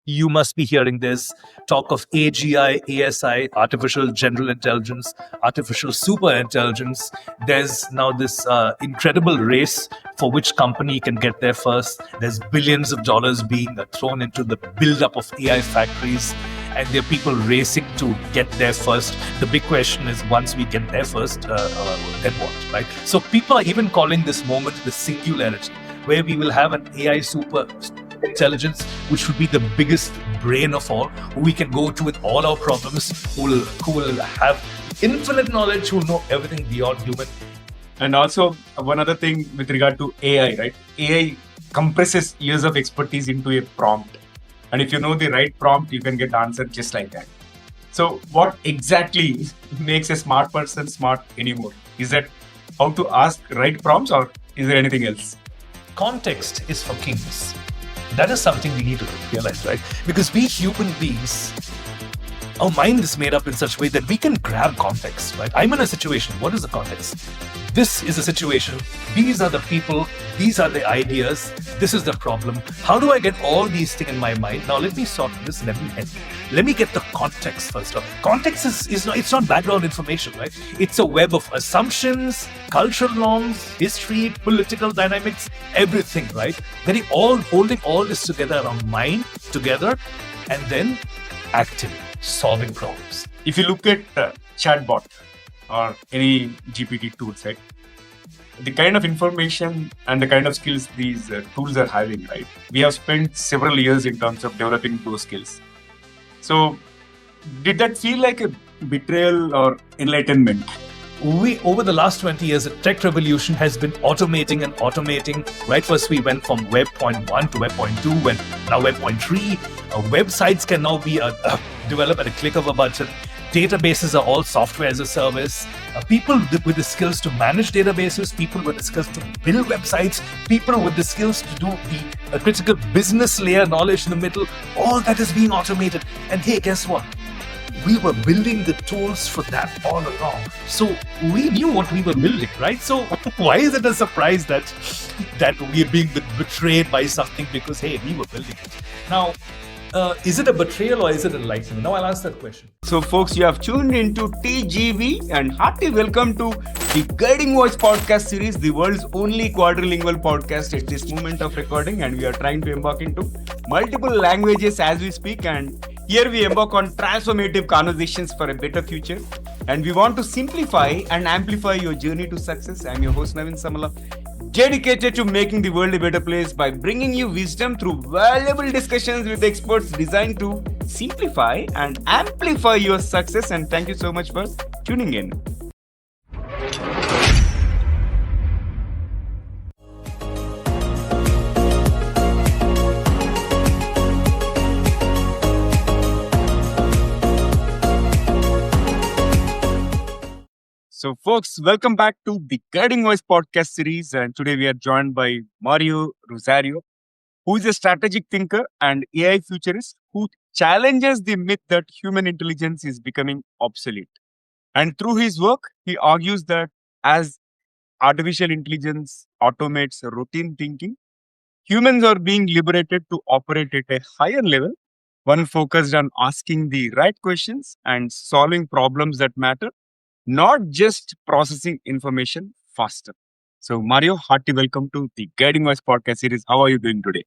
You must be hearing this talk of AGI, ASI, artificial general intelligence, artificial super intelligence. There's now this incredible race for which company can get there first. There's billions of dollars being thrown into the build-up of AI factories, and there are people racing to get there first. The big question is, once we get there first, then what, right? So people are even calling this moment the singularity, where we will have an AI super intelligence, which would be the biggest brain of all, who we can go to with all our problems, who will have infinite knowledge, who will know everything beyond human. And also, one other thing with regard to AI, right? AI compresses years of expertise into a prompt. And if you know the right prompt, you can get answer just like that. So what exactly makes a smart person smart anymore? Is that how to ask right prompts, or is there anything else? Context is for kings. That is something we need to realize, right? Because we human beings, our mind is made up in such a way that we can grab context, right? I'm in a situation. What is the context? This is a situation. These are the people. These are the ideas. This is the problem. How do I get all these things in my mind? Now, let me sort this. Let me get the context first. Context is not, it's not background information, right? It's a web of assumptions, cultural norms, history, political dynamics, everything, right? Holding all this together around mind together, and then acting, solving problems. If you look at chatbot or any GPT tools, right? The kind of information and the kind of skills these tools are having, right? We have spent several years in terms of developing those skills. So, did that feel like a betrayal or enlightenment? Over the last 20 years, the tech revolution has been automating. Right, first we went from Web 0.1 to Web 0.2, now Web 0.3. Websites can now be developed at a click of a button. Databases are all software as a service. People with the skills to manage databases, people with the skills to build websites, people with the skills to do the critical business layer knowledge in the middle, all that is being automated. And hey, guess what? We were building the tools for that all along. So we knew what we were building, right? So why is it a surprise that we are being betrayed by something because, hey, we were building it? Now, is it a betrayal or is it enlightenment? Now I'll ask that question. So folks, you have tuned into TGV, and hearty welcome to the Guiding Voice podcast series, the world's only quadrilingual podcast at this moment of recording. And we are trying to embark into multiple languages as we speak. And here we embark on transformative conversations for a better future. And we want to simplify and amplify your journey to success. I'm your host, Naveen Samala, dedicated to making the world a better place by bringing you wisdom through valuable discussions with experts designed to simplify and amplify your success. And thank you so much for tuning in. So folks, welcome back to the Guiding Voice podcast series. And today we are joined by Mario Rozario, who is a strategic thinker and AI futurist who challenges the myth that human intelligence is becoming obsolete. And through his work, he argues that as artificial intelligence automates routine thinking, humans are being liberated to operate at a higher level, one focused on asking the right questions and solving problems that matter, not just processing information faster. So, Mario, hearty welcome to the Guiding Voice podcast series. How are you doing today?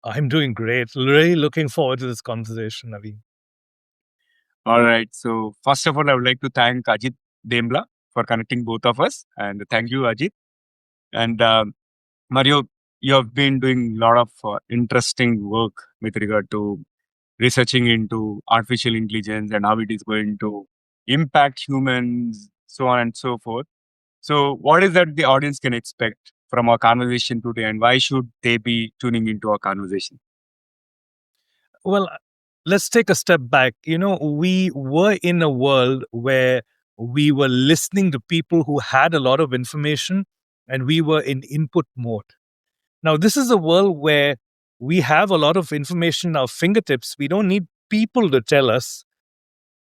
I'm doing great. Really looking forward to this conversation, Naveen. All right. So, first of all, I would like to thank Ajit Dembla for connecting both of us. And thank you, Ajit. And Mario, you have been doing a lot of interesting work with regard to researching into artificial intelligence and how it is going to impact humans, so on and so forth. So what is that the audience can expect from our conversation today, and why should they be tuning into our conversation? Well, let's take a step back. We were in a world where we were listening to people who had a lot of information and we were in input mode. Now, this is a world where we have a lot of information at our fingertips. We don't need people to tell us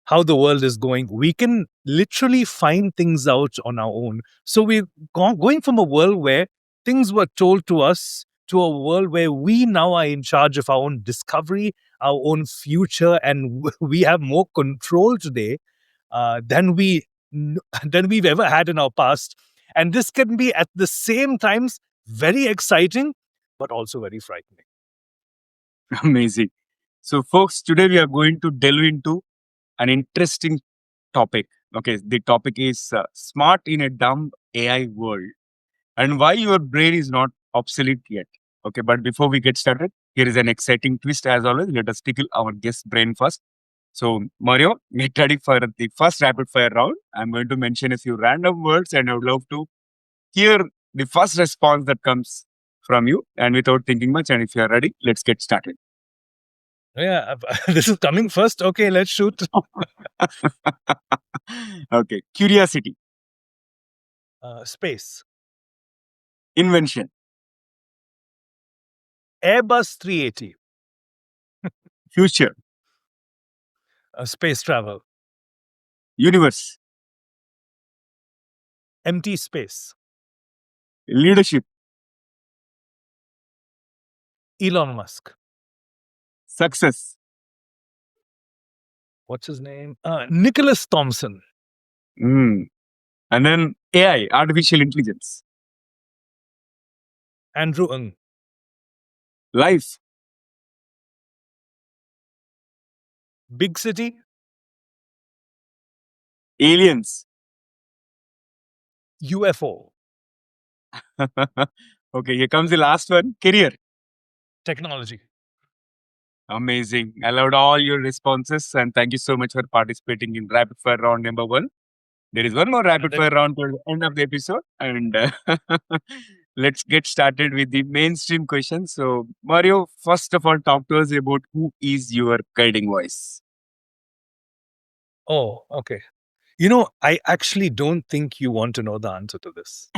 how the world is going. We can literally find things out on our own. So we're going from a world where things were told to us to a world where we now are in charge of our own discovery, our own future, and we have more control today than than we've ever had in our past. And this can be at the same times very exciting, but also very frightening. Amazing. So, folks, today we are going to delve into an interesting topic. Okay, the topic is smart in a dumb AI world and why your brain is not obsolete yet. Okay, but before we get started, here is an exciting twist as always. Let us tickle our guest brain first. So, Mario, get ready for the first rapid fire round. I'm going to mention a few random words and I would love to hear the first response that comes from you and without thinking much. And if you are ready, let's get started. Yeah, this is coming first. Okay, let's shoot. Okay, curiosity, Space. invention, Airbus 380. future, Space travel. universe, Empty space. leadership, Elon Musk. success. What's his name? Nicholas Thompson. Mm. And then AI, artificial intelligence, Andrew Ng. life, Big city. aliens. UFO. Okay, here comes the last one, career. Technology. Amazing. I loved all your responses and thank you so much for participating in rapid fire round number one. There is one more rapid fire round toward the end of the episode and let's get started with the mainstream questions. So, Mario, first of all, talk to us about who is your guiding voice. Oh, okay. You know, I actually don't think you want to know the answer to this.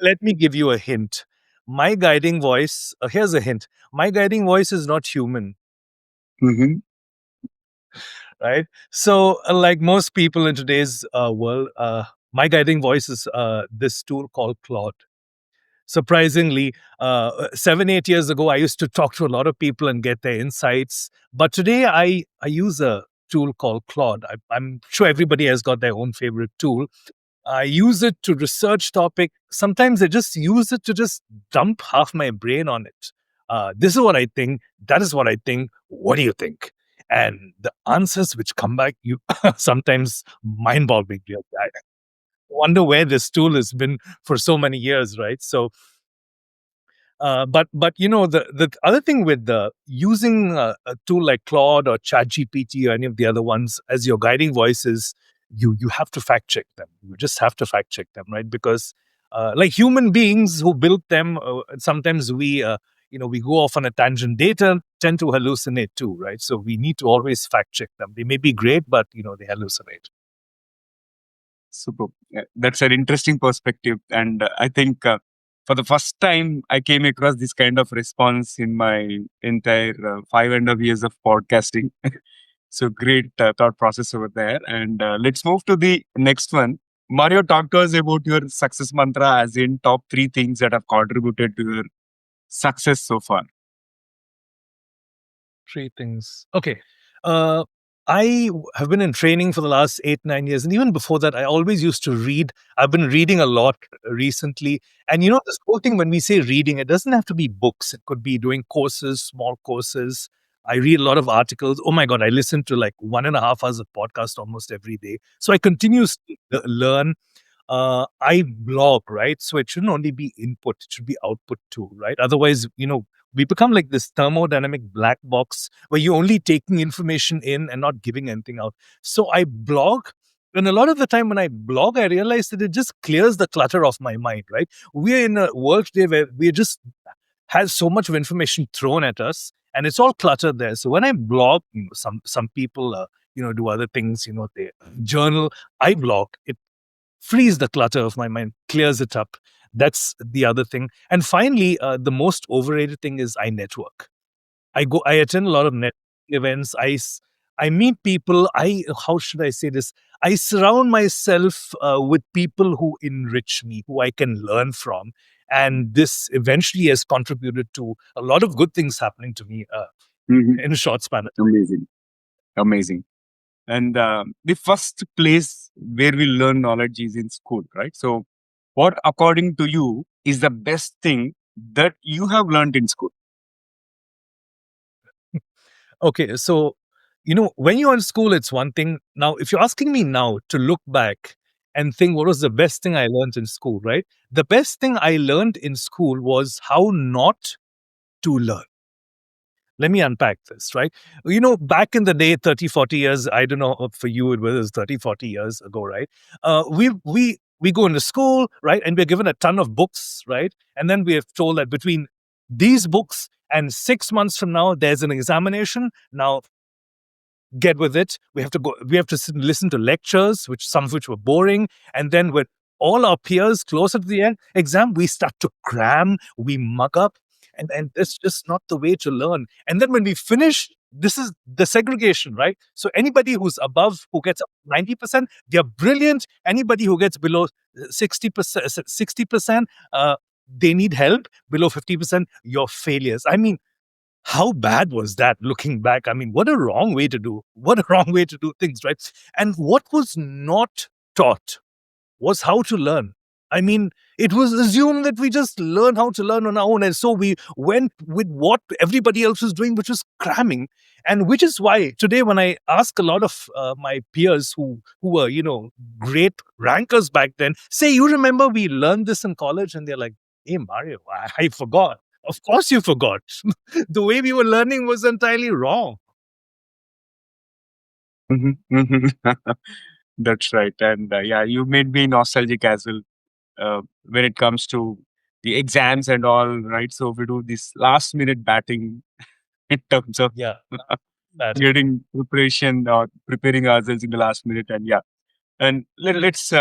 Let me give you a hint. My guiding voice, here's a hint. My guiding voice is not human, Mhm. right? So, like most people in today's world, my guiding voice is this tool called Claude. Surprisingly, 7, 8 years ago, I used to talk to a lot of people and get their insights. But today, I use a tool called Claude. I'm sure everybody has got their own favorite tool. I use it to research topic. Sometimes I just use it to just dump half my brain on it. This is what I think. That is what I think. What do you think? And the answers which come back, you sometimes mind-boggling. I wonder where this tool has been for so many years, right? So but you know the other thing with the using a tool like Claude or ChatGPT or any of the other ones as your guiding voice is you have to fact check them. You just have to fact check them, right? Because like human beings who built them, sometimes we go off on a tangent. Data tend to hallucinate too, right? So we need to always fact check them. They may be great, but they hallucinate. Super. Yeah, that's an interesting perspective. And I think for the first time, I came across this kind of response in my entire 5.5 years of podcasting. So great thought process over there. And let's move to the next one. Mario, talk to us about your success mantra, as in top three things that have contributed to your success so far. Three things. Okay. Uh, have been in training for the last 8, 9 years. And even before that, I always used to read. I've been reading a lot recently. And this whole thing, when we say reading, it doesn't have to be books. It could be doing courses, small courses. I read a lot of articles. Oh my God, I listen to like 1.5 hours of podcast almost every day. So I continuously learn. I blog, right? So it shouldn't only be input, it should be output too, right? Otherwise, we become like this thermodynamic black box where you're only taking information in and not giving anything out. So I blog. And a lot of the time when I blog, I realize that it just clears the clutter off my mind, right? We're in a world today where we just has so much of information thrown at us and it's all cluttered there. So when I blog, some people, do other things, they journal, I blog. It frees the clutter of my mind, clears it up. That's the other thing. And finally, the most overrated thing is I network. I attend a lot of net events. I meet people. How should I say this? I surround myself with people who enrich me, who I can learn from. And this eventually has contributed to a lot of good things happening to me Mhm. in a short span of time. Amazing. Amazing. And the first place where we learn knowledge is in school, right? So, what, according to you, is the best thing that you have learned in school? Okay, so when you're in school, it's one thing. Now, if you're asking me now to look back and think what was the best thing I learned in school, right? The best thing I learned in school was how not to learn. Let me unpack this, right? Back in the day, 30, 40 years, I don't know for you, it was 30, 40 years ago, right? We go into school, right? And we're given a ton of books, right? And then we are told that between these books and 6 months from now, there's an examination. Now, get with it. We have to listen to lectures, which some of which were boring. And then with all our peers closer to the end exam, we start to cram, we mug up. And it's just not the way to learn. And then when we finish, this is the segregation, right? So anybody who's above, who gets up 90%, they're brilliant. Anybody who gets below 60%, they need help. Below 50%, you're failures. I mean, how bad was that looking back? I mean, what a wrong way to do, what a wrong way to do things, right? And what was not taught was how to learn. I mean, it was assumed that we just learn how to learn on our own. And so we went with what everybody else was doing, which was cramming. And which is why today, when I ask a lot of my peers who were, great rankers back then, say, you remember we learned this in college? And they're like, hey, Mario, I forgot. Of course you forgot. The way we were learning was entirely wrong. Mhm, mhm. That's right. And yeah, you made me nostalgic as well when it comes to the exams and all, right? So we do this last minute batting in terms of Yeah, that. getting preparation or preparing ourselves in the last minute. And yeah, and let's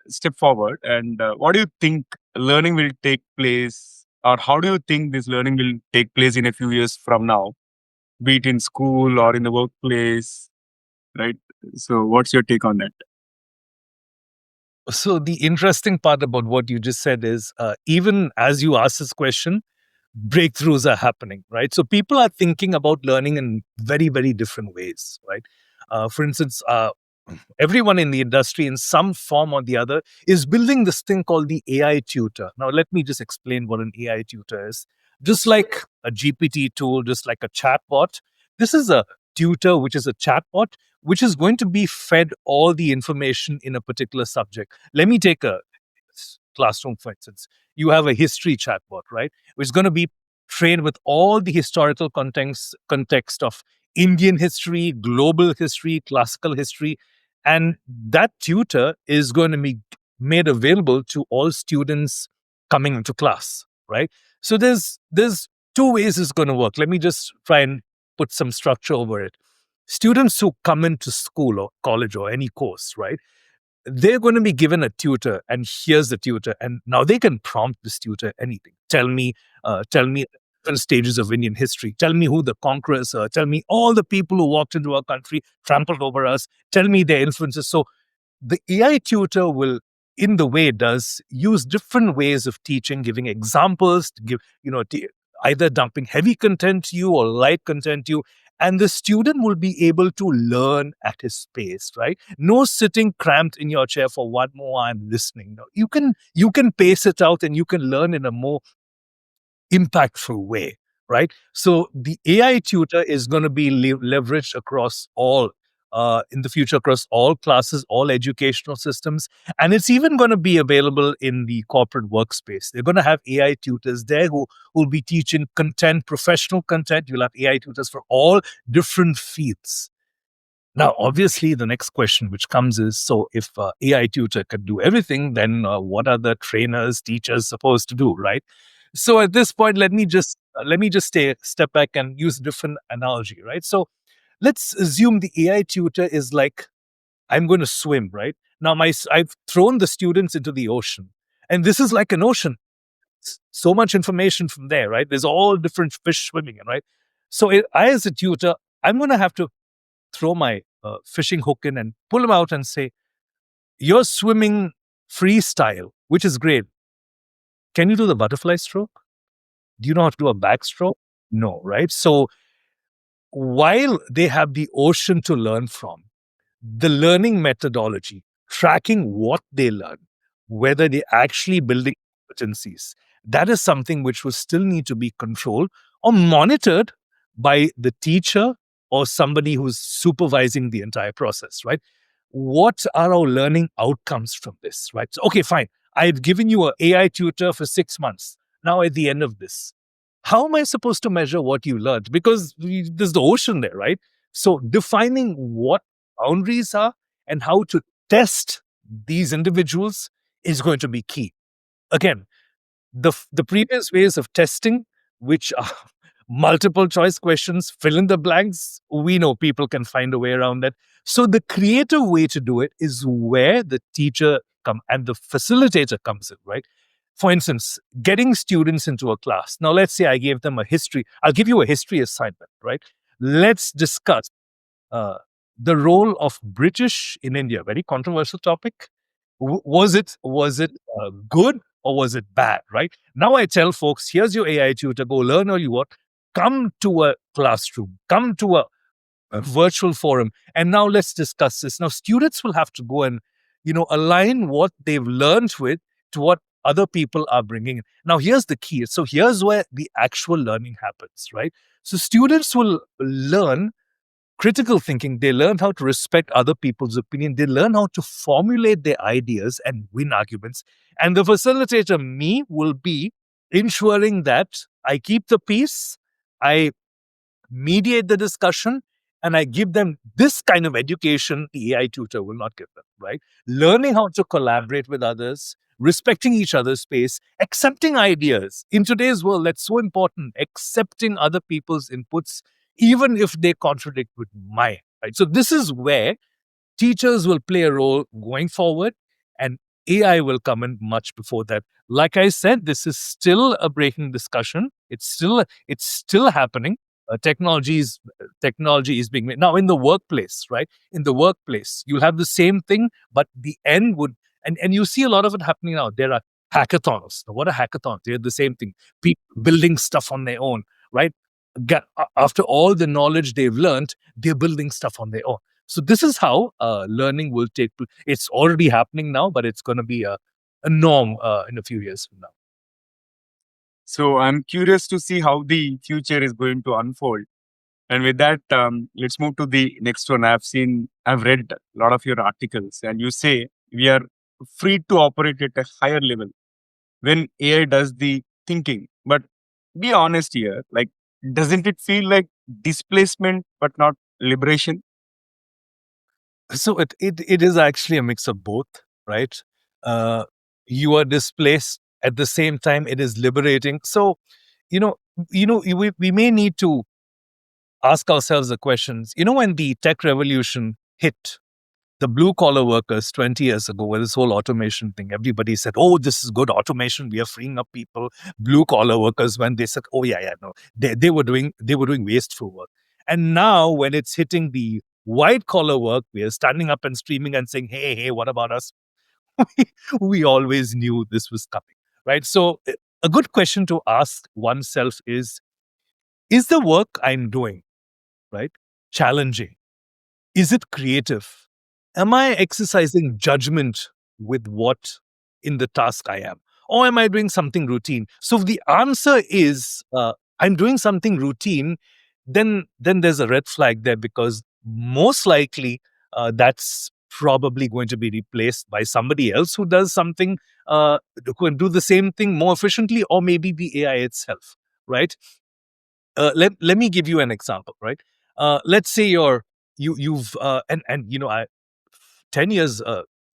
step forward. And what do you think learning will take place, or how do you think this learning will take place in a few years from now, be it in school or in the workplace, right? So, what's your take on that? So the interesting part about what you just said is, even as you ask this question, breakthroughs are happening, right? So people are thinking about learning in very, very different ways, right? For instance, everyone in the industry, in some form or the other, is building this thing called the AI tutor. Now, let me just explain what an AI tutor is. Just like a GPT tool, just like a chatbot, this is a tutor, which is a chatbot, which is going to be fed all the information in a particular subject. Let me take a classroom, for instance. You have a history chatbot, right? Which is going to be trained with all the historical context of Indian history, global history, classical history. And that tutor is going to be made available to all students coming into class, right? So there's two ways it's going to work. Let me just try and put some structure over it. Students who come into school or college or any course, right? They're going to be given a tutor, and here's the tutor, and now they can prompt this tutor anything. Tell me different stages of Indian history. Tell me who the conquerors are. Tell me all the people who walked into our country, trampled over us. Tell me their influences. So the AI tutor will, in the way it does, use different ways of teaching, giving examples, to give, either dumping heavy content to you or light content to you. And the student will be able to learn at his pace, right? No sitting cramped in your chair for one more hour and listening. No, you can pace it out and you can learn in a more impactful way, right? So the AI tutor is going to be leveraged across all, in the future, across all classes, all educational systems. And it's even going to be available in the corporate workspace. They're going to have AI tutors there who will be teaching content, professional content. You'll have AI tutors for all different fields. Now, obviously, the next question which comes is, so if AI tutor can do everything, then what are the trainers, teachers supposed to do, right? So at this point, let me just step back and use a different analogy, right? So let's assume the AI tutor is like, I'm going to swim, right? Now I've thrown the students into the ocean, and this is like an ocean. So much information from there, right? There's all different fish swimming in, right? So I, as a tutor, I'm going to have to throw my fishing hook in and pull him out and say, "You're swimming freestyle, which is great. Can you do the butterfly stroke? Do you know how to do a backstroke? No, right?" So while they have the ocean to learn from, the learning methodology, tracking what they learn, whether they're actually building competencies, that is something which will still need to be controlled or monitored by the teacher or somebody who's supervising the entire process, right? What are our learning outcomes from this, right? So, okay, fine. I've given you an AI tutor for 6 months. Now, at the end of this, how am I supposed to measure what you learned? Because there's the ocean there, right? So, defining what boundaries are and how to test these individuals is going to be key. Again, the previous ways of testing, which are multiple choice questions, fill in the blanks, we know people can find a way around that. So the creative way to do it is where the teacher come and the facilitator comes in, right? For instance, getting students into a class. Now, let's say I gave them a history. I'll give you a history assignment, right? Let's discuss uh, the role of British in India. Very controversial topic. Was it good or was it bad? Right now, I tell folks, here's your AI tutor. Go learn all you want. Come to a classroom. Come to a virtual forum, and now let's discuss this. Now, students will have to go and align what they've learned with to what other people are bringing in. Now, here's the key. So here's where the actual learning happens, right? So students will learn critical thinking. They learn how to respect other people's opinion. They learn how to formulate their ideas and win arguments. And the facilitator, me, will be ensuring that I keep the peace, I mediate the discussion, and I give them this kind of education the AI tutor will not give them, right? Learning how to collaborate with others, respecting each other's space, accepting ideas. In today's world, that's so important, accepting other people's inputs, even if they contradict with mine, right? So this is where teachers will play a role going forward, and AI will come in much before that. Like I said, this is still a breaking discussion. It's still happening. Technology is being made now in the workplace, right? In the workplace, you'll have the same thing, but the end would and you see a lot of it happening now. There are hackathons. Now, what are hackathons? They're the same thing. People building stuff on their own, right? After all the knowledge they've learned, they're building stuff on their own. So this is how learning will take place. It's already happening now, but it's going to be a norm in a few years from now. So I'm curious to see how the future is going to unfold. And with that, let's move to the next one. I've read a lot of your articles, and you say we are free to operate at a higher level when AI does the thinking. But be honest here, like, doesn't it feel like displacement but not liberation? So it is actually a mix of both, right? Uh, you are displaced at the same time. It is liberating. So, you know, we may need to ask ourselves the questions. When the tech revolution hit, the blue collar workers 20 years ago, with this whole automation thing, everybody said, "Oh, this is good automation. We are freeing up people." Blue collar workers, when they said, "Oh yeah, yeah, no," they were doing wasteful work. And now, when it's hitting the white collar work, we are standing up and screaming and saying, "Hey, hey, what about us?" We always knew this was coming, right? So, a good question to ask oneself is the work I'm doing, right, challenging? Is it creative? Am I exercising judgment with what in the task I am? Or am I doing something routine? So if the answer is I'm doing something routine, then there's a red flag there, because most likely that's probably going to be replaced by somebody else who does something, who can do the same thing more efficiently, or maybe the AI itself, right? Let me give you an example, right? Let's say you've and 10 years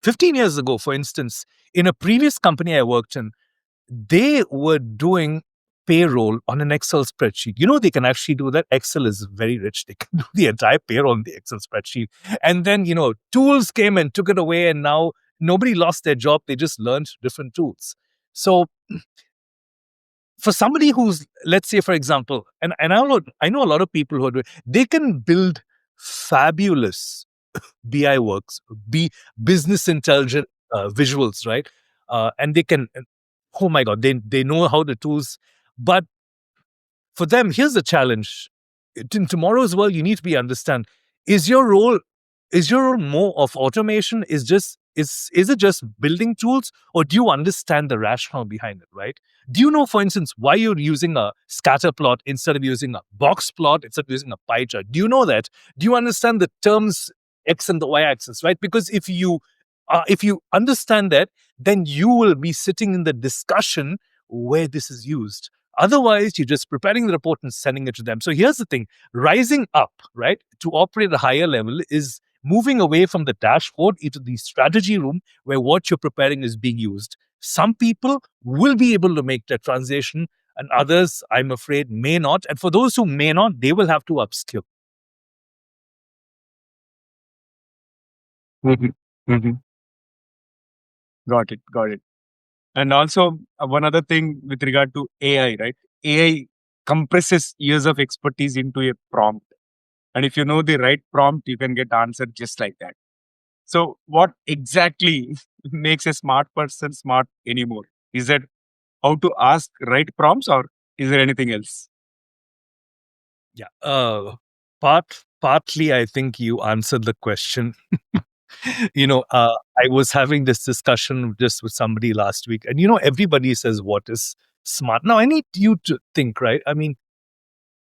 15 years ago, for instance, in a previous company I worked in, they were doing payroll on an Excel spreadsheet. They can actually do that. Excel is very rich. They can do the entire payroll on the Excel spreadsheet. And then, tools came and took it away, and now nobody lost their job. They just learned different tools. So for somebody who's, let's say, for example, and I know a lot of people who are doing, they can build fabulous BI works, be business intelligent visuals, right? And they can, oh my God, they know how the tools, but for them, here's the challenge. In tomorrow's world, you need to be understand, is your role is your role more of automation? Is it just building tools, or do you understand the rationale behind it, right? Do you know, for instance, why you're using a scatter plot instead of using a box plot, instead of using a pie chart? Do you know that? Do you understand the terms x and the y axis, right? Because if you understand that, then you will be sitting in the discussion where this is used. Otherwise, you're just preparing the report and sending it to them. So here's the thing: rising up, right, to operate at a higher level is moving away from the dashboard into the strategy room where what you're preparing is being used. Some people will be able to make that transition, and others, I'm afraid, may not. And for those who may not, they will have to upskill. Mhm. Mhm. Got it. Got it. And also, one other thing with regard to AI, right? AI compresses years of expertise into a prompt. And if you know the right prompt, you can get answer just like that. So, what exactly makes a smart person smart anymore? Is it how to ask right prompts, or is there anything else? Yeah. Partly, I think you answered the question. I was having this discussion just with somebody last week, and everybody says what is smart. Now, I need you to think, right? I mean,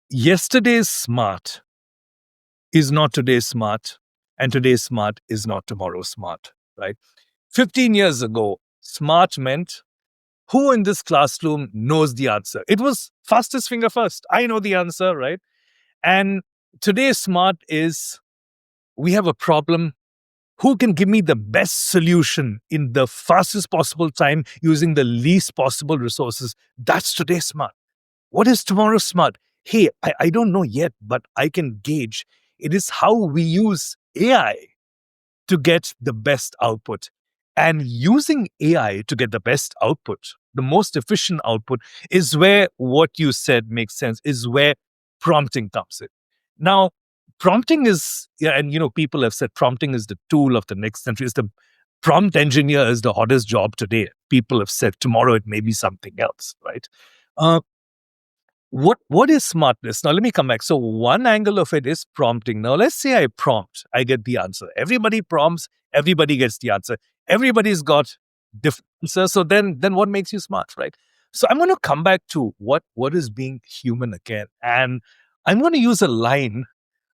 yesterday's smart is not today's smart, and today's smart is not tomorrow's smart, right? 15 years ago, smart meant who in this classroom knows the answer. It was fastest finger first. I know the answer, right? And today's smart is we have a problem. Who can give me the best solution in the fastest possible time using the least possible resources? That's today's smart. What is tomorrow's smart? Hey, I don't know yet, but I can gauge. It is how we use AI to get the best output. And using AI to get the best output, the most efficient output, is where what you said makes sense, is where prompting comes in. Now, prompting is, yeah, and people have said prompting is the tool of the next century. Is the prompt engineer is the hottest job today. People have said tomorrow it may be something else, right? Uh, what is smartness? Now let me come back. So one angle of it is prompting. Now let's say I prompt, I get the answer. Everybody prompts, everybody gets the answer. Everybody's got different answers. So then what makes you smart, right? So I'm going to come back to what is being human again, and I'm going to use a line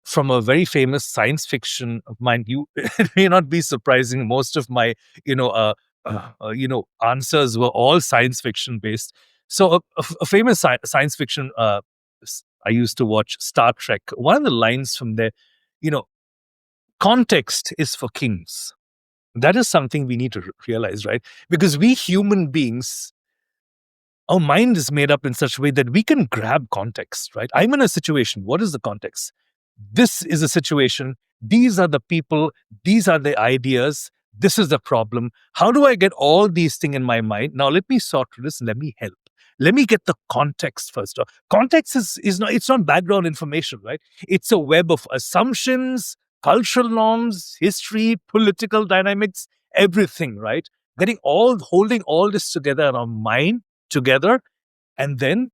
from a very famous science fiction of mine. It may not be surprising. Most of my, answers were all science fiction based. So a famous science fiction. I used to watch Star Trek. One of the lines from there, you know, context is for kings. That is something we need to realize, right? Because we human beings, our mind is made up in such a way that we can grab context, right? I'm in a situation. What is the context? This is a situation. These are the people. These are the ideas. This is the problem. How do I get all these things in my mind? Now, let me sort through this. Let me help. Let me get the context first. Context is not, it's not background information, right? It's a web of assumptions, cultural norms, history, political dynamics, everything, right? Holding all this together in our mind together, and then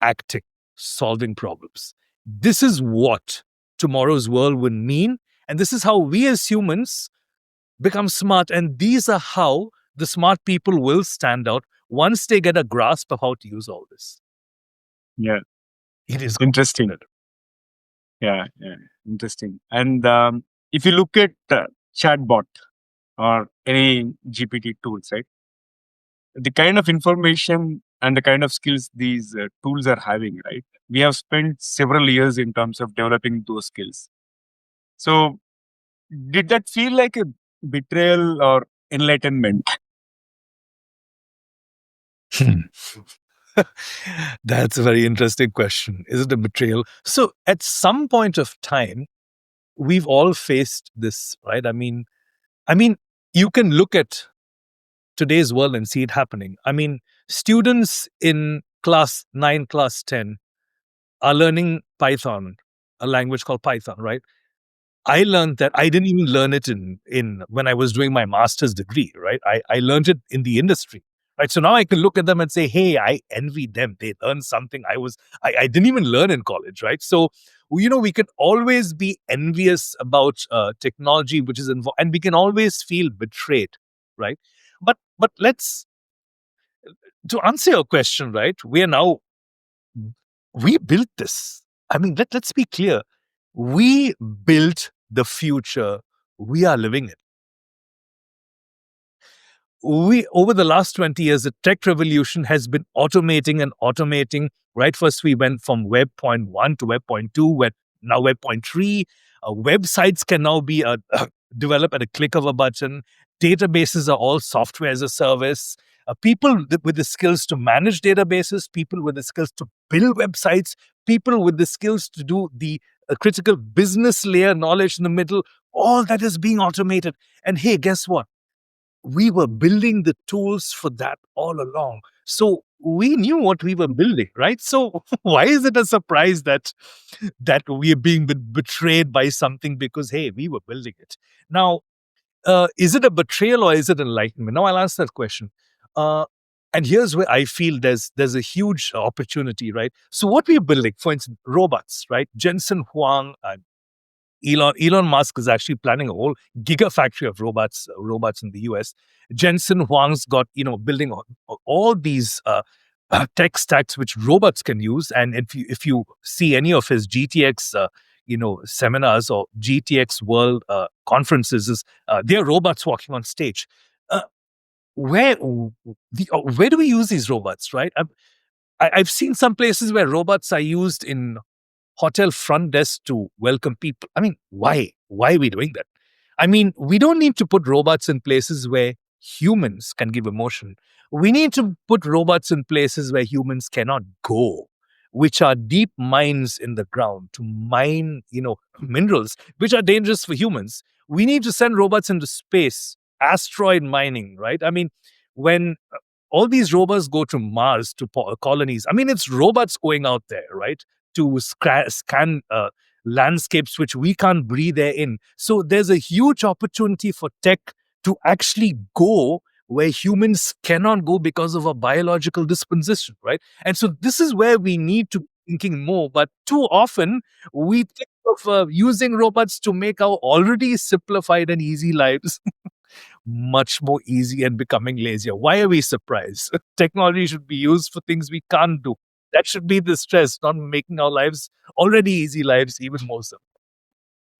acting, solving problems. This is what tomorrow's world would mean. And this is how we as humans become smart. And these are how the smart people will stand out once they get a grasp of how to use all this. Yeah, It is interesting. Yeah, yeah, interesting. And if you look at chatbot or any GPT tools, right? The kind of information and the kind of skills these tools are having, right? We have spent several years in terms of developing those skills. So, did that feel like a betrayal or enlightenment? Hmm. That's a very interesting question. Is it a betrayal? So, at some point of time, we've all faced this, right? I mean, you can look at today's world and see it happening. I mean, students in class 9, class 10 are learning Python, a language called Python, right? I learned that I didn't even learn it in when I was doing my master's degree, right? I learned it in the industry. Right. So now I can look at them and say, hey, I envy them. They learned something I didn't even learn in college, right? So we can always be envious about technology which is involved, and we can always feel betrayed, right? But let's to answer your question, right? We built this. I mean, let's be clear. We built the future. We are living it. We Over the last 20 years, the tech revolution has been automating and automating. Right, first we went from web 1 to web 2, web now web 3. Websites can now be developed at a click of a button. Databases are all software as a service. People with the skills to manage databases, people with the skills to build websites, people with the skills to do the critical business layer knowledge in the middle, all that is being automated. And hey, guess what? We were building the tools for that all along. So we knew what we were building, right? So why is it a surprise that we are being betrayed by something because hey, we were building it? Now, is it a betrayal or is it enlightenment? Now I'll answer that question. Uh, and here's where I feel there's a huge opportunity, right? So what we're building, for instance, robots, right? Jensen Huang, Elon Musk is actually planning a whole gigafactory of robots in the US. Jensen Huang's got building all these tech stacks which robots can use. And if you see any of his GTX seminars or GTX World conferences, there are robots walking on stage. Uh, where do we use these robots? Right, I've seen some places where robots are used in hotel front desk to welcome people. I mean, why? Why are we doing that? I mean, we don't need to put robots in places where humans can give emotion. We need to put robots in places where humans cannot go, which are deep mines in the ground to mine, minerals, which are dangerous for humans. We need to send robots into space, asteroid mining, right? I mean, when all these robots go to Mars to colonies, I mean, it's robots going out there, right? To scan landscapes which we can't breathe air in. So there's a huge opportunity for tech to actually go where humans cannot go because of a biological disposition, right? And so this is where we need to be thinking more. But too often we think of using robots to make our already simplified and easy lives much more easy and becoming lazier. Why are we surprised? Technology should be used for things we can't do. That should be the stress, not making our lives already easy lives even more so.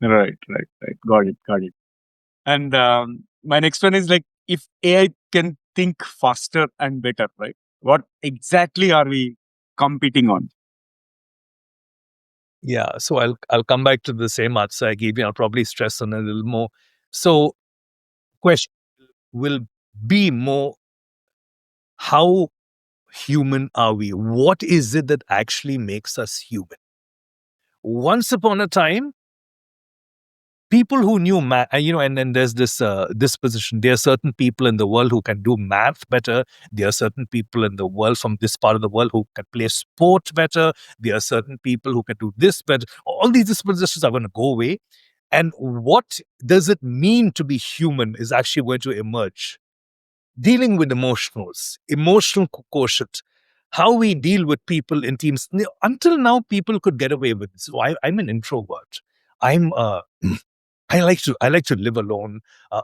Right, right, right. Got it. And my next one is like, if AI can think faster and better, right? What exactly are we competing on? Yeah, so I'll come back to the same answer I gave you. I'll probably stress on it a little more. So question will be more, how human are we? What is it that actually makes us human? Once upon a time, people who knew math, and then there's this disposition. There are certain people in the world who can do math better. There are certain people in the world from this part of the world who can play sport better. There are certain people who can do this better. All these dispositions are going to go away. And what does it mean to be human is actually going to emerge. Dealing with emotionals, emotional quotient, how we deal with people in teams. Until now, people could get away with this. So I'm an introvert. I'm I like to live alone.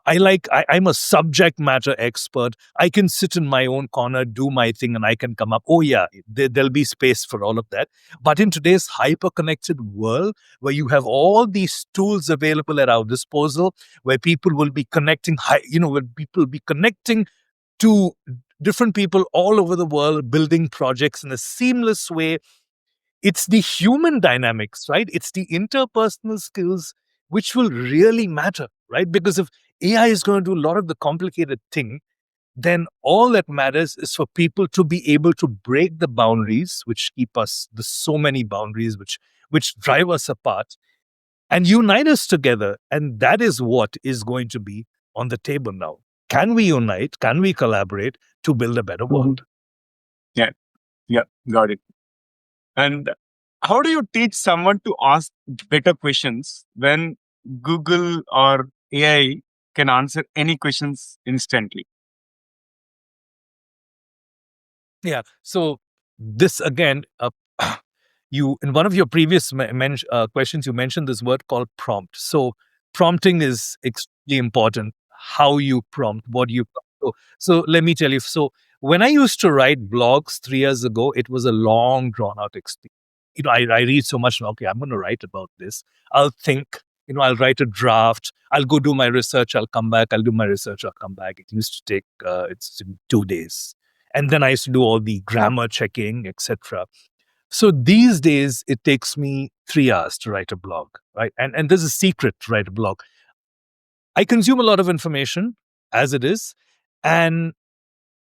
I'm a subject matter expert. I can sit in my own corner, do my thing, and I can come up. Oh yeah, there'll be space for all of that. But in today's hyper-connected world, where you have all these tools available at our disposal, where people will be connecting, where people will be connecting to different people all over the world, building projects in a seamless way. It's the human dynamics, right? It's the interpersonal skills which will really matter, right? Because if AI is going to do a lot of the complicated thing, then all that matters is for people to be able to break the boundaries which keep us, the so many boundaries which drive us apart, and unite us together. And that is what is going to be on the table now. Can we unite? Can we collaborate to build a better world? Yeah, yeah, got it. And how do you teach someone to ask better questions when Google or AI can answer any questions instantly. Yeah. So this again, you in one of your previous questions, you mentioned this word called prompt. So prompting is extremely important. How you prompt, what you prompt. So let me tell you. So when I used to write blogs 3 years ago, it was a long, drawn out experience. I read so much. Okay, I'm going to write about this. I'll think. I'll write a draft. I'll go do my research. I'll come back. I'll do my research. I'll come back. It used to take it's 2 days, and then I used to do all the grammar checking, etc. So these days it takes me 3 hours to write a blog, right? And there's a secret to write a blog. I consume a lot of information as it is, and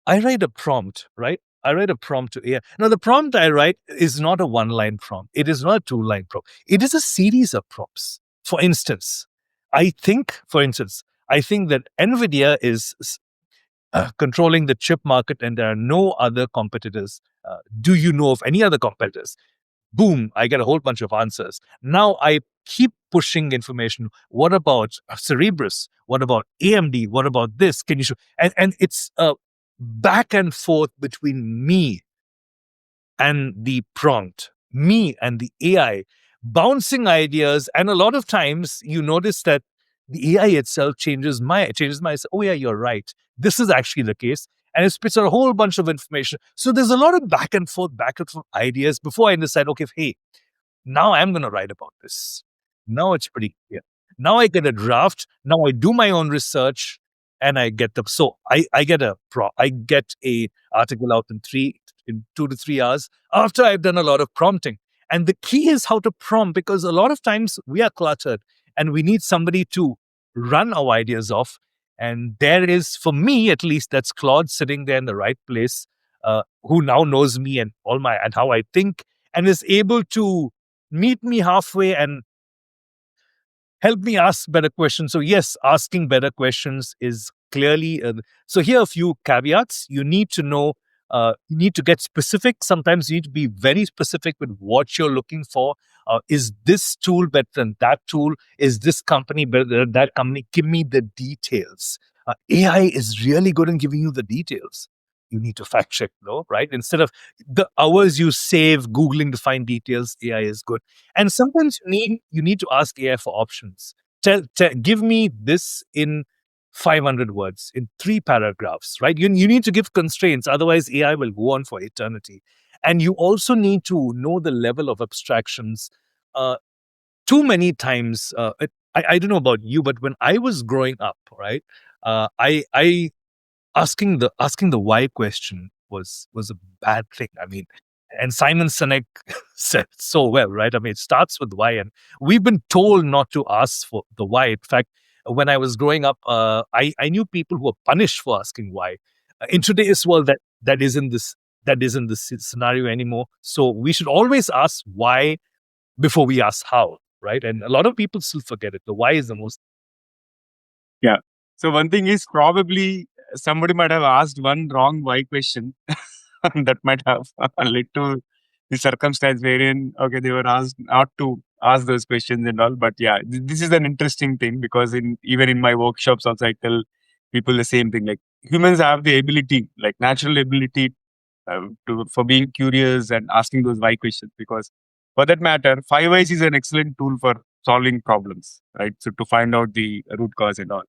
I write a prompt, right? I write a prompt to AI. Now, the prompt I write is not a one-line prompt. It is not a two-line prompt. It is a series of prompts. For instance, I think that NVIDIA is controlling the chip market and there are no other competitors. Do you know of any other competitors? Boom, I get a whole bunch of answers. Now I keep pushing information. What about Cerebrus? What about AMD? What about this? Can you show? And it's a back and forth between me and the prompt, me and the AI, bouncing ideas. And a lot of times you notice that the AI itself changes my, oh yeah, you're right. This is actually the case. And it spits out a whole bunch of information. So there's a lot of back and forth ideas before I decide, okay, hey, now I'm going to write about this. Now it's pretty clear. Now I get a draft. Now I do my own research, and I get the so I get I get a article out in 2 to 3 hours after I've done a lot of prompting. And the key is how to prompt, because a lot of times we are cluttered and we need somebody to run our ideas off. And there is, for me at least, that's Claude sitting there in the right place, who now knows me and how I think, and is able to meet me halfway and help me ask better questions. So yes, asking better questions is clearly. So here are a few caveats. You need to know. You need to get specific. Sometimes you need to be very specific with what you're looking for. Is this tool better than that tool? Is this company better than that company? Give me the details. AI is really good in giving you the details. You need to fact check, though, right? Instead of the hours you save Googling to find details, AI is good. And sometimes you need to ask AI for options. Give me this in 500 words, in 3 paragraphs, right? You need to give constraints, otherwise AI will go on for eternity. And you also need to know the level of abstractions. Uh, Too many times, I don't know about you, but when I was growing up, right, I asking the why question was a bad thing. I mean, and Simon Sinek said it so well, right? I mean, it starts with why, and we've been told not to ask for the why. In fact, when I was growing up, I knew people who were punished for asking why. In today's world, that isn't the scenario anymore. So we should always ask why before we ask how, right? And a lot of people still forget it. The why is the most. Yeah. So one thing is probably somebody might have asked one wrong why question that might have led to the circumstance wherein okay they were asked not to ask those questions and all. But yeah, this is an interesting thing because in even in my workshops also I tell people the same thing. Like humans have the ability, like natural ability, to for being curious and asking those why questions. Because for that matter, 5 Whys is an excellent tool for solving problems, right? So to find out the root cause and all.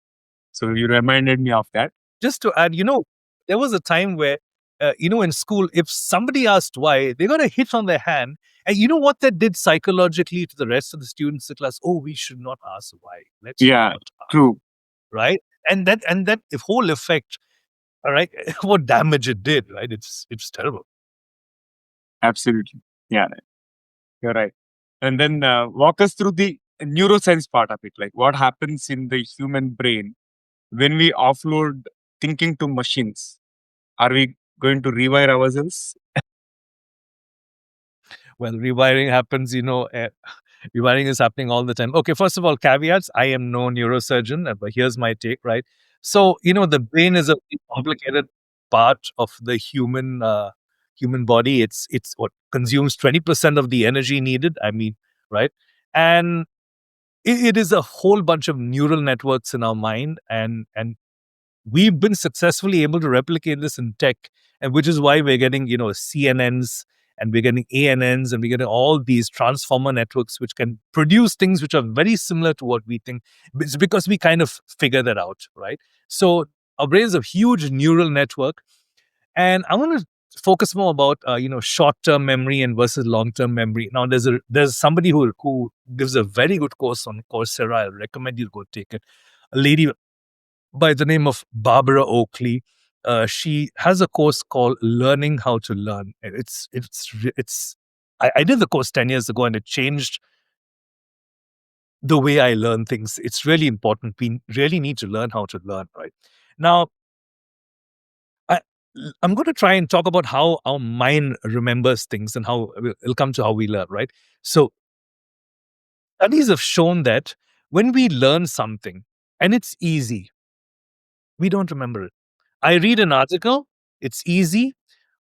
So you reminded me of that. Just to add, there was a time where, in school, if somebody asked why, they got a hit on their hand. And you know what that did psychologically to the rest of the students in class? Oh, we should not ask why. Let's Yeah, not ask, true. right? And that whole effect, all right, what damage it did, right? It's terrible. Absolutely. Yeah, you're right. And then walk us through the neuroscience part of it. Like what happens in the human brain when we offload thinking to machines? Are we going to rewire ourselves? Well, rewiring happens, rewiring is happening all the time. Okay, first of all, caveats. I am no neurosurgeon, but here's my take, right? So, the brain is a very complicated part of the human body. It's what consumes 20% of the energy needed. I mean, right? And it is a whole bunch of neural networks in our mind, and we've been successfully able to replicate this in tech, and which is why we're getting, CNNs, and we're getting ANNs, and we're getting all these transformer networks which can produce things which are very similar to what we think. It's because we kind of figure that out, right? So our brain is a huge neural network, and I want to focus more about short-term memory and versus long-term memory. Now, there's somebody who gives a very good course on Coursera. I recommend you go take it. A lady by the name of Barbara Oakley. She has a course called Learning How to Learn. I did the course 10 years ago, and it changed the way I learn things. It's really important. We really need to learn how to learn, right? Now, I, I'm going to try and talk about how our mind remembers things and how it'll come to how we learn, right? So, studies have shown that when we learn something and it's easy, we don't remember it. I read an article, it's easy.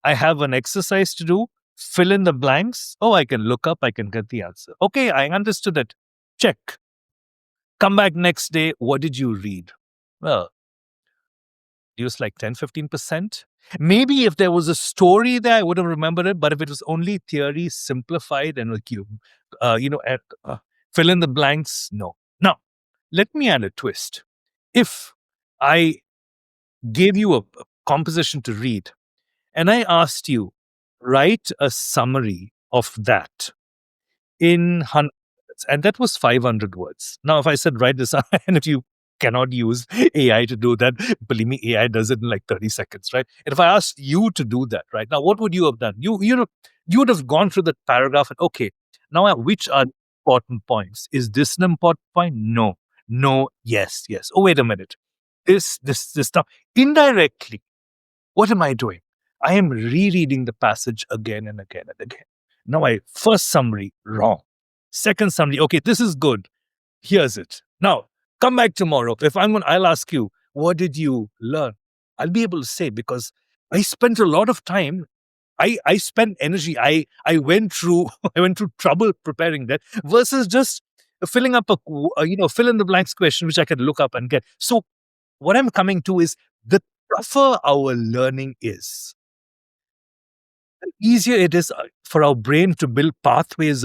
I have an exercise to do, fill in the blanks. Oh, I can look up, I can get the answer. Okay, I understood it. Check. Come back next day. What did you read? Well, use like 10-15%. Maybe if there was a story there, I would have remembered it. But if it was only theory simplified and like fill in the blanks, no. Now, let me add a twist. If I gave you a composition to read and I asked you, write a summary of that in 100 words, and that was 500 words. Now, if I said, write this, and if you cannot use AI to do that, believe me, AI does it in like 30 seconds, right? And if I asked you to do that, right now, what would you have done? You would have gone through that paragraph and, okay, now which are important points? Is this an important point? No. No, yes, yes. Oh, wait a minute. This stuff. Indirectly, what am I doing? I am rereading the passage again and again and again. Now, I first summary, wrong. Second summary, okay, this is good. Here's it. Now, come back tomorrow. If I'll ask you, what did you learn? I'll be able to say because I spent a lot of time. I spent energy. I went through I went through trouble preparing that versus just filling up fill in the blanks question which I can look up and get. So what I'm coming to is the tougher our learning is, the easier it is for our brain to build pathways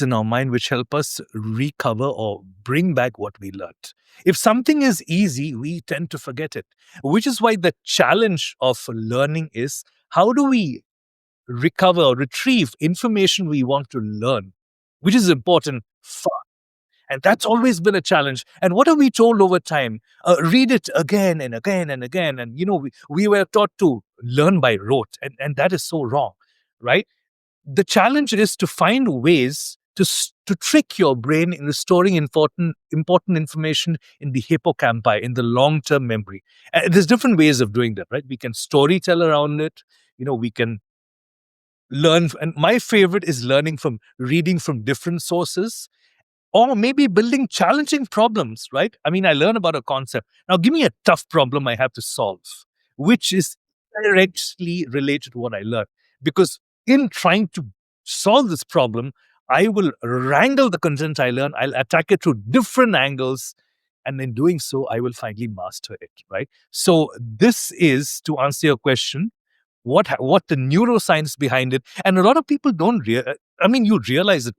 in our mind which help us recover or bring back what we learned. If something is easy, we tend to forget it, which is why the challenge of learning is how do we recover or retrieve information we want to learn, which is important. And that's always been a challenge. And what are we told over time? Read it again and again and again. And, we were taught to learn by rote, and that is so wrong, right? The challenge is to find ways to trick your brain in storing important information in the hippocampi, in the long term memory. And there's different ways of doing that, right? We can storytell around it. We can learn, and my favorite is learning from reading from different sources, or maybe building challenging problems, right? I mean, I learn about a concept. Now, give me a tough problem I have to solve, which is directly related to what I learned. Because in trying to solve this problem, I will wrangle the content I learn, I'll attack it through different angles. And in doing so, I will finally master it, right? So, this is to answer your question what the neuroscience behind it. And a lot of people don't you realize it.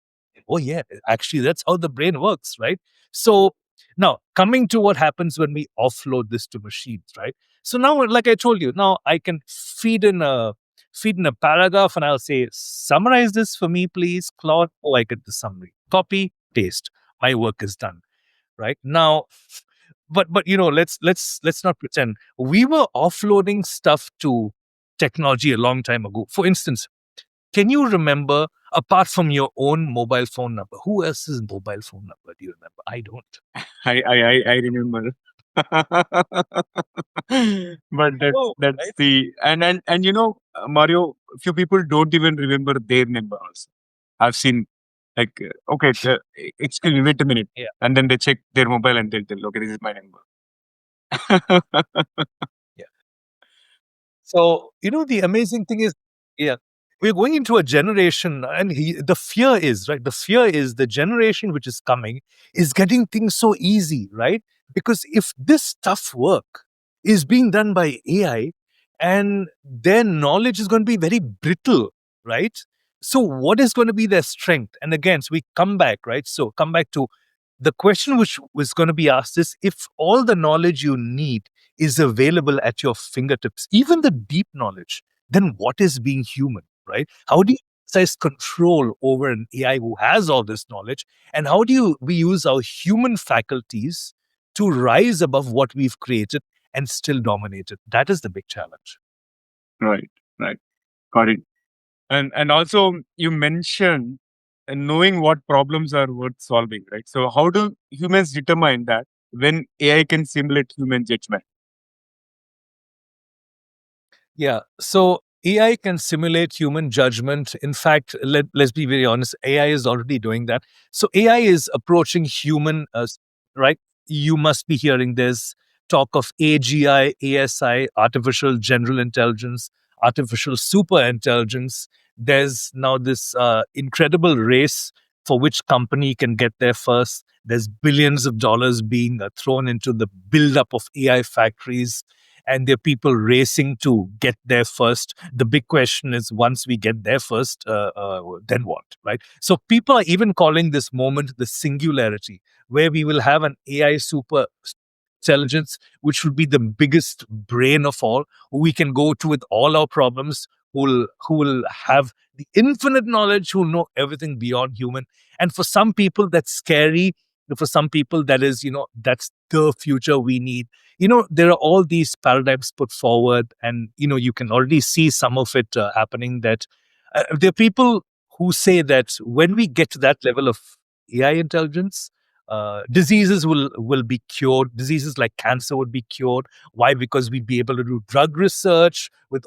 Oh yeah, actually that's how the brain works, right? So now coming to what happens when we offload this to machines, right? So now, like I told you, now I can feed in a paragraph and I'll say, summarize this for me, please, Claude. Oh, I get the summary. Copy, paste. My work is done. Right now, but let's not pretend we were offloading stuff to technology a long time ago. For instance, can you remember, apart from your own mobile phone number, who else's mobile phone number do you remember? I don't. I remember. But Oh, that's right? the and Mario, few people don't even remember their number also. I've seen like okay, excuse me, wait a minute, Yeah, and then they check their mobile and they'll tell, okay, this is my number. yeah. So the amazing thing is, yeah. we're going into a generation, and the fear is, right, the fear is the generation which is coming is getting things so easy, right? Because if this tough work is being done by AI, and their knowledge is going to be very brittle, right? So what is going to be their strength? And again, so we come back, right? So come back to the question which was going to be asked is, if all the knowledge you need is available at your fingertips, even the deep knowledge, then what is being human, right? How do you exercise control over an AI who has all this knowledge? And how do we use our human faculties to rise above what we've created and still dominate it? That is the big challenge. Right, right. Got it. And also you mentioned knowing what problems are worth solving, right? So how do humans determine that when AI can simulate human judgment? Yeah. So AI can simulate human judgment. In fact, let's be very honest, AI is already doing that. So AI is approaching human, right? You must be hearing this talk of AGI, ASI, artificial general intelligence, artificial super intelligence. There's now this incredible race for which company can get there first. There's billions of dollars being thrown into the buildup of AI factories, and there are people racing to get there first. The big question is, once we get there first, then what, right? So people are even calling this moment the singularity, where we will have an AI super intelligence, which will be the biggest brain of all, who we can go to with all our problems, who will have the infinite knowledge, who will know everything beyond human. And for some people, that's scary. For some people, that is, that's the future we need. There are all these paradigms put forward, and you can already see some of it happening. That there are people who say that when we get to that level of AI intelligence, diseases will be cured. Diseases like cancer would be cured. Why? Because we'd be able to do drug research with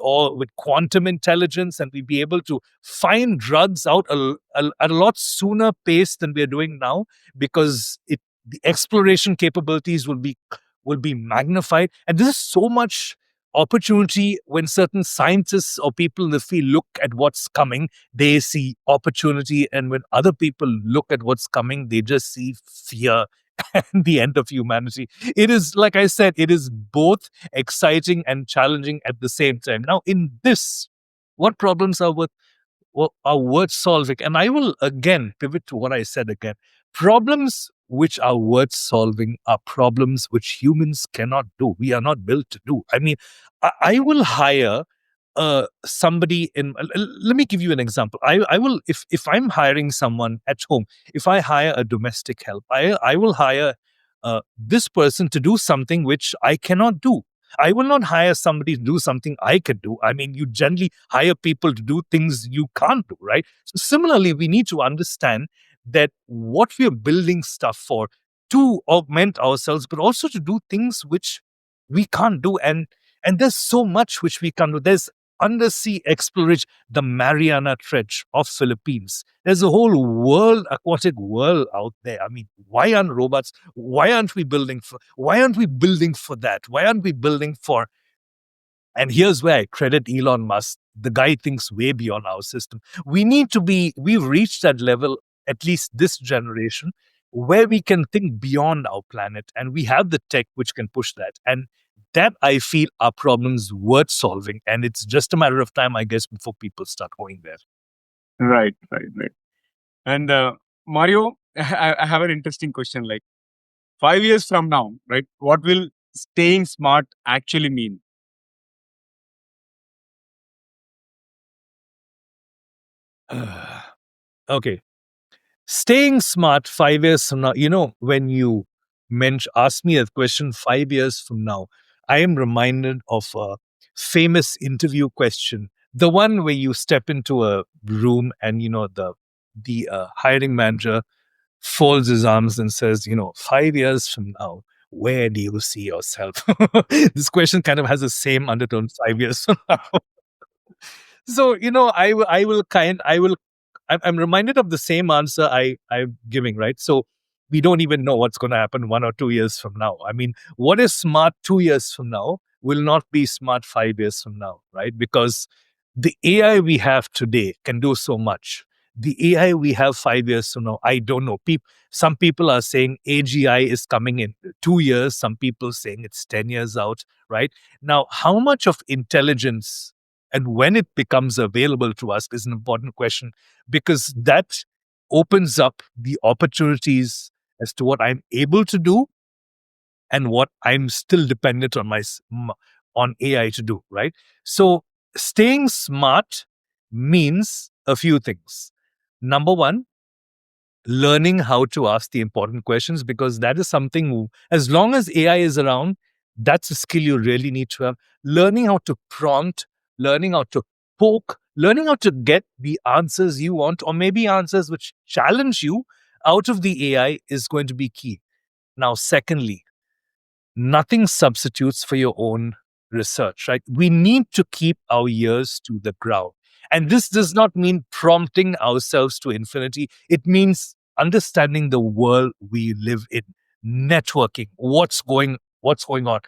quantum intelligence, and we'd be able to find drugs out at a lot sooner pace than we're doing now, because the exploration capabilities will be magnified. And this is so much opportunity. When certain scientists or people in the field look at what's coming, they see opportunity. And when other people look at what's coming, they just see fear and the end of humanity. It is, like I said, it is both exciting and challenging at the same time. Now, in this, what problems are worth solving? And I will again pivot to what I said again. Problems which are worth solving are problems which humans cannot do. We are not built to do. I mean, I will hire somebody in. Let me give you an example. I will, if I'm hiring someone at home, if I hire a domestic help, I will hire this person to do something which I cannot do. I will not hire somebody to do something I can do. I mean, you generally hire people to do things you can't do, right? So similarly, we need to understand that what we are building stuff for, to augment ourselves, but also to do things which we can't do. And there's so much which we can't do. There's undersea exploration, the Mariana Trench of Philippines. There's a whole world, aquatic world out there. I mean, why aren't robots? Why aren't we building for that? Why aren't we building for? And here's where I credit Elon Musk. The guy thinks way beyond our system. We've reached that level, at least this generation, where we can think beyond our planet, and we have the tech which can push that. And that, I feel, are problems worth solving. And it's just a matter of time, I guess, before people start going there. Right, right, right. And Mario, I have an interesting question. Like 5 years from now, right? What will staying smart actually mean? Okay. Staying smart 5 years from now, when you ask me a question 5 years from now, I am reminded of a famous interview question. The one where you step into a room and, the hiring manager folds his arms and says, 5 years from now, where do you see yourself? This question kind of has the same undertone 5 years from now. So, I'm reminded of the same answer I'm giving, right? So we don't even know what's going to happen 1 or 2 years from now. I mean, what is smart 2 years from now will not be smart 5 years from now, right? Because The AI we have today can do so much. The AI we have 5 years from now, I don't know. Some people are saying AGI is coming in 2 years. Some people saying it's 10 years out, right? Now, how much of intelligence and when it becomes available to us is an important question, because that opens up the opportunities as to what I'm able to do and what I'm still dependent on on AI to do, right? So staying smart means a few things. Number one, learning how to ask the important questions, because that is something as long as AI is around, that's a skill you really need to have. Learning how to prompt, learning how to poke, learning how to get the answers you want, or maybe answers which challenge you out of the AI is going to be key. Now, secondly, nothing substitutes for your own research, right? We need to keep our ears to the ground. And this does not mean prompting ourselves to infinity. It means understanding the world we live in, networking, what's going on.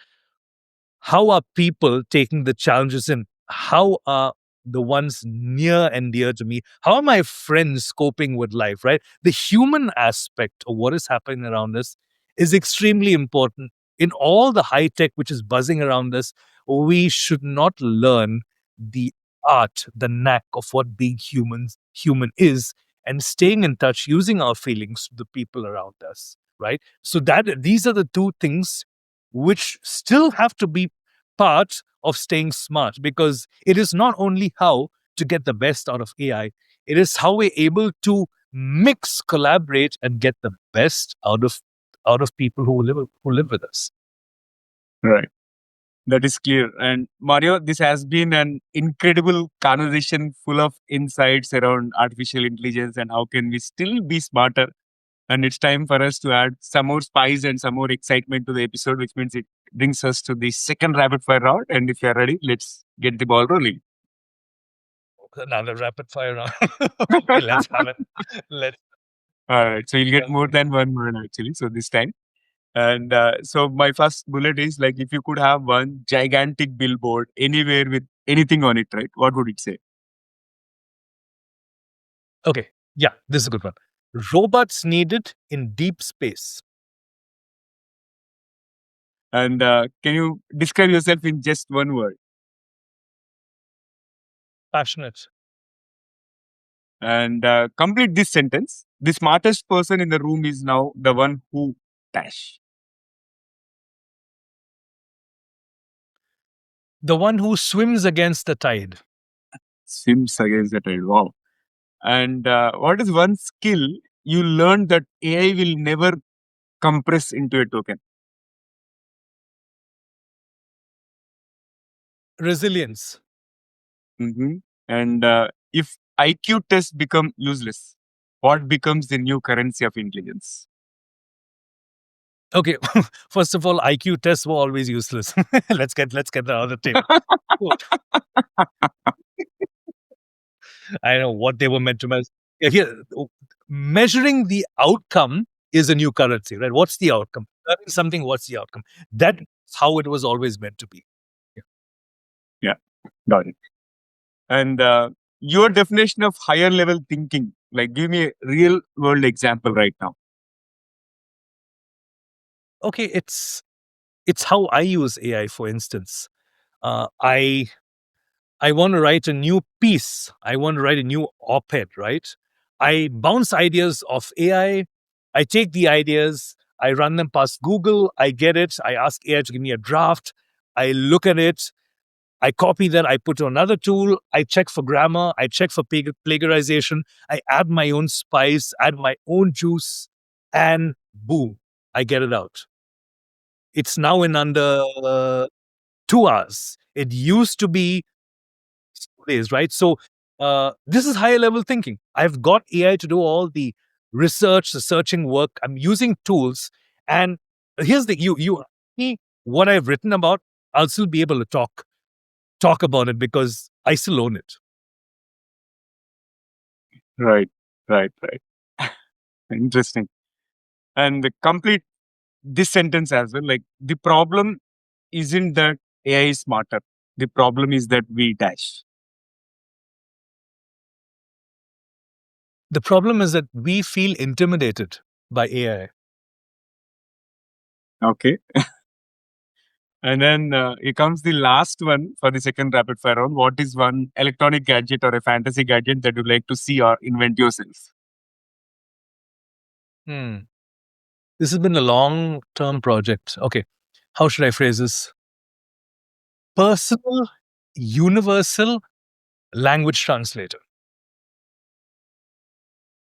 How are people taking the challenges in? How are the ones near and dear to me? How are my friends coping with life, right? The human aspect of what is happening around us is extremely important. In all the high tech which is buzzing around us, we should not learn the art, the knack of what being human is, and staying in touch using our feelings to the people around us, right? So that these are the two things which still have to be part of staying smart, because it is not only how to get the best out of AI, it is how we're able to mix, collaborate, and get the best out of people who live with us. Right. That is clear. And Mario, this has been an incredible conversation full of insights around artificial intelligence and how can we still be smarter. And it's time for us to add some more spice and some more excitement to the episode, which means it brings us to the second rapid fire round. And if you're ready, let's get the ball rolling. Another rapid fire round. Okay, let's have it. Let's. All right. So you'll get more than one word actually. So this time. And so my first bullet is like if you could have one gigantic billboard anywhere with anything on it, right? What would it say? Okay, yeah, this is a good one. Robots needed in deep space. And can you describe yourself in just one word? Passionate. And complete this sentence. The smartest person in the room is now the one who dash. The one who swims against the tide. Swims against the tide. Wow. And what is one skill you learned that AI will never compress into a token? Resilience. Mhm. And if IQ tests become useless, what becomes the new currency of intelligence? Okay, first of all, IQ tests were always useless. let's get that on the table. Cool. I know what they were meant to measure. Yeah, here, measuring the outcome is a new currency, right? What's the outcome? Learning something, what's the outcome? That's how it was always meant to be. Yeah. Yeah, got it. And your definition of higher level thinking, like give me a real world example right now. Okay, it's how I use AI, for instance. I want to write a new piece. I want to write a new op-ed, right? I bounce ideas off AI. I take the ideas, I run them past Google, I get it, I ask AI to give me a draft, I look at it, I copy that, I put to another tool, I check for grammar, I check for plagiarization, I add my own spice, add my own juice, and boom, I get it out. It's now in under 2 hours. It used to be days, right? So this is higher level thinking. I've got AI to do all the research, the searching work. I'm using tools, and here's the you ask me what I've written about. I'll still be able to talk about it because I still own it. Right, right. Interesting. And the complete this sentence as well. Like the problem isn't that AI is smarter. The problem is that we dash. The problem is that we feel intimidated by AI. Okay. And then here comes the last one for the second rapid fire round. What is one electronic gadget or a fantasy gadget that you'd like to see or invent yourself? Hmm. This has been a long term project. Okay. How should I phrase this? Personal, universal language translator.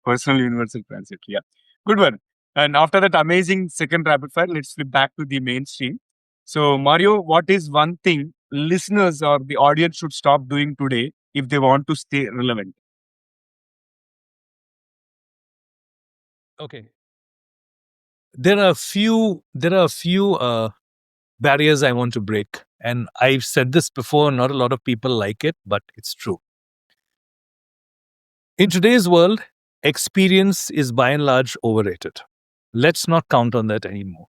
Personal universal transit. Yeah. Good one. And after that amazing second rapid fire, let's flip back to the mainstream. So, Mario, what is one thing listeners or the audience should stop doing today if they want to stay relevant? Okay. There are a few barriers I want to break. And I've said this before, not a lot of people like it, but it's true. In today's world, experience is by and large overrated. Let's not count on that anymore.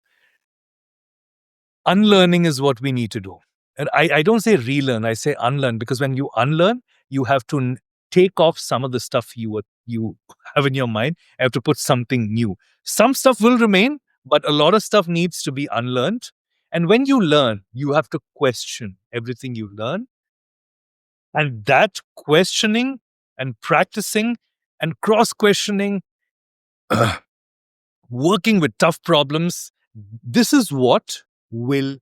Unlearning is what we need to do. And I don't say relearn, I say unlearn, because when you unlearn, you have to take off some of the stuff you have in your mind. You have to put something new. Some stuff will remain, but a lot of stuff needs to be unlearned. And when you learn, you have to question everything you learn. And that questioning and practicing and cross questioning, working with tough problems, this is what will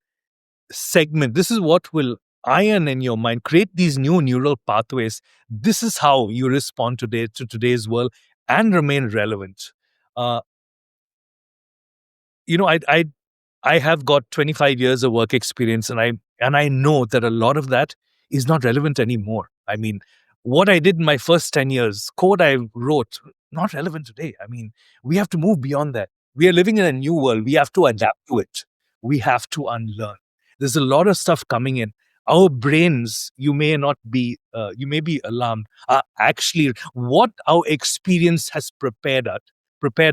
segment. This is what will iron in your mind, create these new neural pathways. This is how you respond today to today's world and remain relevant. Uh, I have got 25 years of work experience, and I know that a lot of that is not relevant anymore. I mean, what I did in my first 10 years, code I wrote, not relevant today. I mean, we have to move beyond that. We are living in a new world. We have to adapt to it. We have to unlearn. There's a lot of stuff coming in. Our brains, you may be alarmed, are actually what our experience has prepared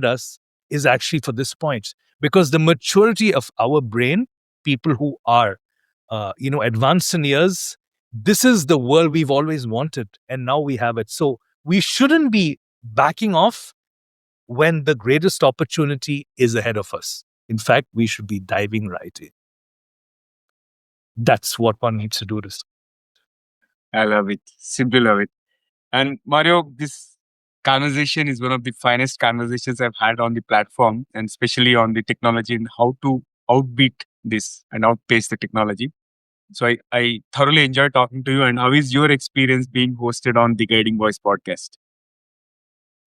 us is actually for this point, because the maturity of our brain, people who are advanced in years, this is the world we've always wanted, and now we have it. So we shouldn't be backing off when the greatest opportunity is ahead of us. In fact, we should be diving right in. That's what one needs to do this. I love it. Simply love it. And Mario, this conversation is one of the finest conversations I've had on the platform, and especially on the technology and how to outbeat this and outpace the technology. So I thoroughly enjoyed talking to you. And how is your experience being hosted on the Guiding Voice podcast?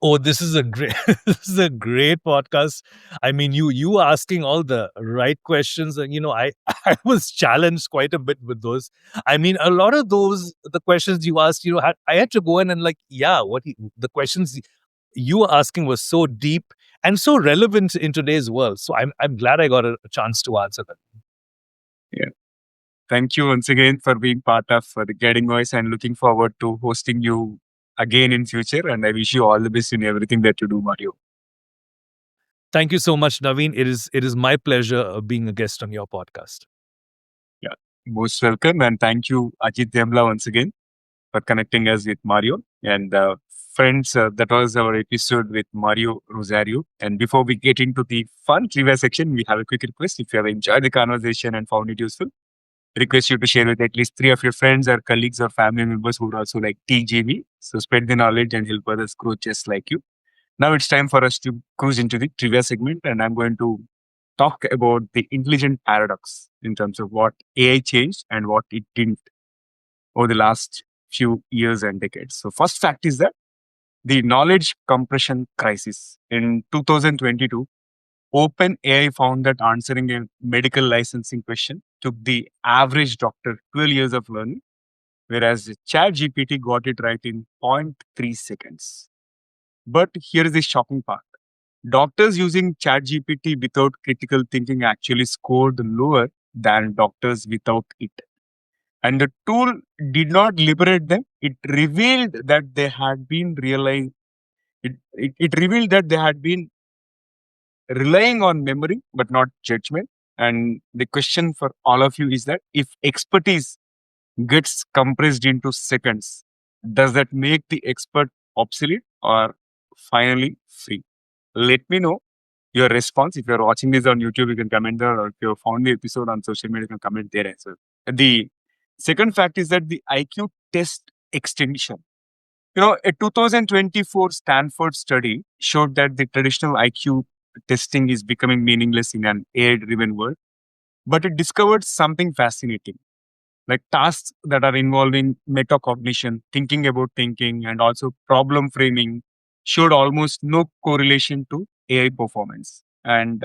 Oh, this is a great this is a great podcast. I mean, you asking all the right questions, and I I was challenged quite a bit with those. I mean, a lot of those the questions you asked, I had to go in and yeah, the questions you were asking was so deep and so relevant in today's world. So I'm glad I got a chance to answer them. Yeah. Thank you once again for being part of the Guiding Voice, and looking forward to hosting you again in future. And I wish you all the best in everything that you do, Mario. Thank you so much, Naveen. It is my pleasure being a guest on your podcast. Yeah. Most welcome. And thank you, Ajit Demla, once again for connecting us with Mario. And friends, that was our episode with Mario Rozario. And before we get into the fun trivia section, we have a quick request. If you have enjoyed the conversation and found it useful, request you to share with at least 3 of your friends or colleagues or family members who would also like TGV. So spread the knowledge and help others grow just like you. Now it's time for us to cruise into the trivia segment, and I'm going to talk about the intelligent paradox in terms of what AI changed and what it didn't over the last few years and decades. So first fact is that the knowledge compression crisis in 2022, OpenAI found that answering a medical licensing question took the average doctor 12 years of learning, whereas ChatGPT got it right in zero point 0.3 seconds. But here is the shocking part. Doctors using ChatGPT without critical thinking actually scored lower than doctors without it. And the tool did not liberate them. It revealed that they had been realized. It revealed that they had been relying on memory but not judgment. And the question for all of you is that if expertise gets compressed into seconds, does that make the expert obsolete or finally free? Let me know your response. If you're watching this on YouTube, you can comment there, or if you found the episode on social media, you can comment there as well. The second fact is that the IQ test extension. A 2024 Stanford study showed that the traditional IQ testing is becoming meaningless in an AI-driven world, but it discovered something fascinating, like tasks that are involving metacognition, thinking about thinking, and also problem framing showed almost no correlation to AI performance. And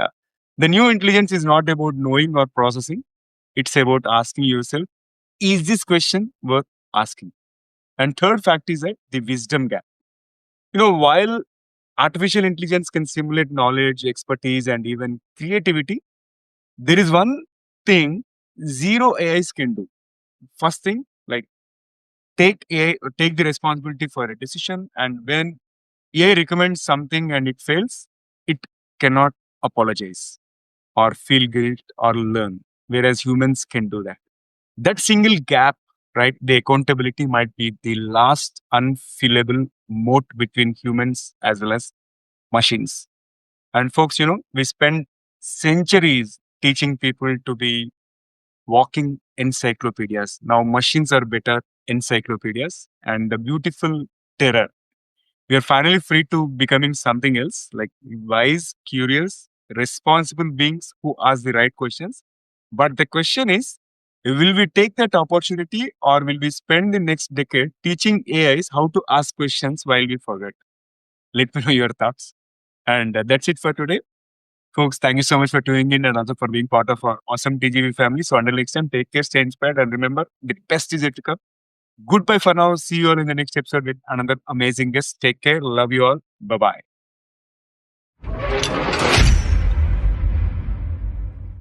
the new intelligence is not about knowing or processing, it's about asking yourself, is this question worth asking? And third fact is that the wisdom gap. While artificial intelligence can simulate knowledge, expertise, and even creativity, there is one thing zero AIs can do. First thing, like take the responsibility for a decision, and when AI recommends something and it fails, it cannot apologize or feel guilt or learn, whereas humans can do that. That single gap, right? The accountability might be the last unfillable moat between humans as well as machines. And folks, we spend centuries teaching people to be walking encyclopedias. Now machines are better encyclopedias. And the beautiful terror, we are finally free to becoming something else, like wise, curious, responsible beings who ask the right questions. But the question is, will we take that opportunity, or will we spend the next decade teaching AIs how to ask questions while we forget? Let me know your thoughts. And that's it for today. Folks, thank you so much for tuning in and also for being part of our awesome TGV family. So until next time, take care, stay inspired, and remember, the best is yet to come. Goodbye for now. See you all in the next episode with another amazing guest. Take care. Love you all. Bye bye.